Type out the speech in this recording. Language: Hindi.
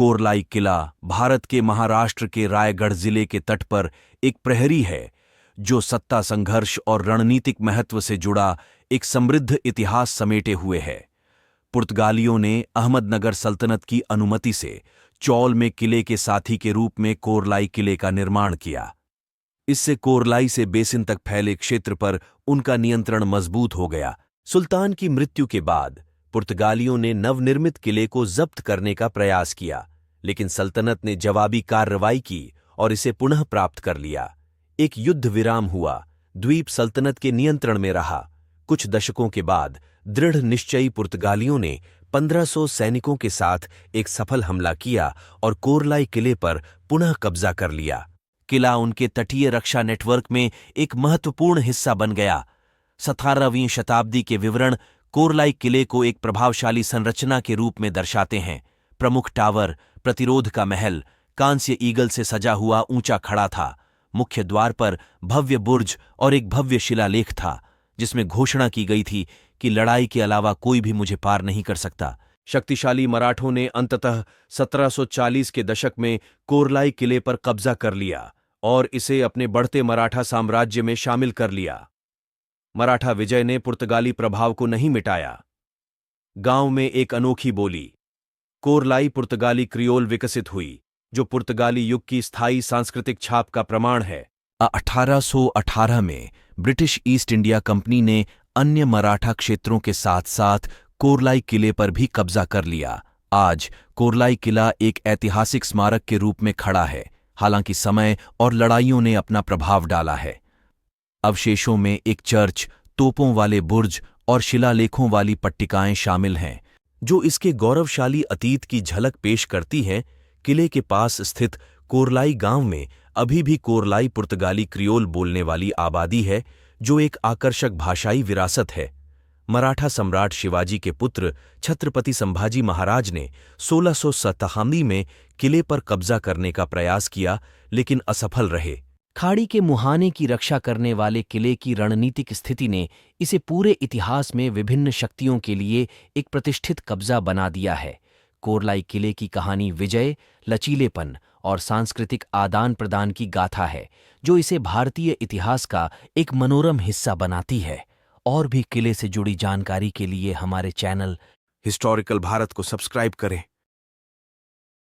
कोरलाई किला भारत के महाराष्ट्र के रायगढ़ जिले के तट पर एक प्रहरी है जो सत्ता संघर्ष और रणनीतिक महत्व से जुड़ा एक समृद्ध इतिहास समेटे हुए है। पुर्तगालियों ने अहमदनगर सल्तनत की अनुमति से चौल में किले के साथी के रूप में कोरलाई किले का निर्माण किया। इससे कोरलाई से बेसिन तक फैले क्षेत्र पर उनका नियंत्रण मजबूत हो गया। सुल्तान की मृत्यु के बाद पुर्तगालियों ने नवनिर्मित किले को जब्त करने का प्रयास किया, लेकिन सल्तनत ने जवाबी कार्रवाई की और इसे पुनः प्राप्त कर लिया। एक युद्ध विराम हुआ, द्वीप सल्तनत के नियंत्रण में रहा। कुछ दशकों के बाद दृढ़ निश्चयी पुर्तगालियों ने 1500 सैनिकों के साथ एक सफल हमला किया और कोरलाई किले पर पुनः कब्जा कर लिया। किला उनके तटीय रक्षा नेटवर्क में एक महत्वपूर्ण हिस्सा बन गया। 17वीं शताब्दी के विवरण कोरलाई किले को एक प्रभावशाली संरचना के रूप में दर्शाते हैं। प्रमुख टावर, प्रतिरोध का महल, कांस्य ईगल से सजा हुआ ऊंचा खड़ा था। मुख्य द्वार पर भव्य बुर्ज और एक भव्य शिलालेख था जिसमें घोषणा की गई थी कि लड़ाई के अलावा कोई भी मुझे पार नहीं कर सकता। शक्तिशाली मराठों ने अंततः 1740 के दशक में कोरलाई किले पर कब्जा कर लिया और इसे अपने बढ़ते मराठा साम्राज्य में शामिल कर लिया। मराठा विजय ने पुर्तगाली प्रभाव को नहीं मिटाया। गांव में एक अनोखी बोली कोरलाई पुर्तगाली क्रियोल विकसित हुई, जो पुर्तगाली युग की स्थायी सांस्कृतिक छाप का प्रमाण है। 1818 में ब्रिटिश ईस्ट इंडिया कंपनी ने अन्य मराठा क्षेत्रों के साथ साथ कोरलाई किले पर भी कब्जा कर लिया। आज कोरलाई किला एक ऐतिहासिक स्मारक के रूप में खड़ा है, हालांकि समय और लड़ाइयों ने अपना प्रभाव डाला है। अवशेषों में एक चर्च, तोपों वाले बुर्ज और शिलालेखों वाली पट्टिकाएं शामिल हैं, जो इसके गौरवशाली अतीत की झलक पेश करती हैं। किले के पास स्थित कोरलाई गांव में अभी भी कोरलाई पुर्तगाली क्रियोल बोलने वाली आबादी है, जो एक आकर्षक भाषाई विरासत है। मराठा सम्राट शिवाजी के पुत्र छत्रपति संभाजी महाराज ने 1687 में किले पर कब्जा करने का प्रयास किया, लेकिन असफल रहे। खाड़ी के मुहाने की रक्षा करने वाले किले की रणनीतिक स्थिति ने इसे पूरे इतिहास में विभिन्न शक्तियों के लिए एक प्रतिष्ठित कब्जा बना दिया है। कोरलाई किले की कहानी विजय, लचीलेपन और सांस्कृतिक आदान प्रदान की गाथा है, जो इसे भारतीय इतिहास का एक मनोरम हिस्सा बनाती है। और भी किले से जुड़ी जानकारी के लिए हमारे चैनल हिस्टोरिकल भारत को सब्सक्राइब करें।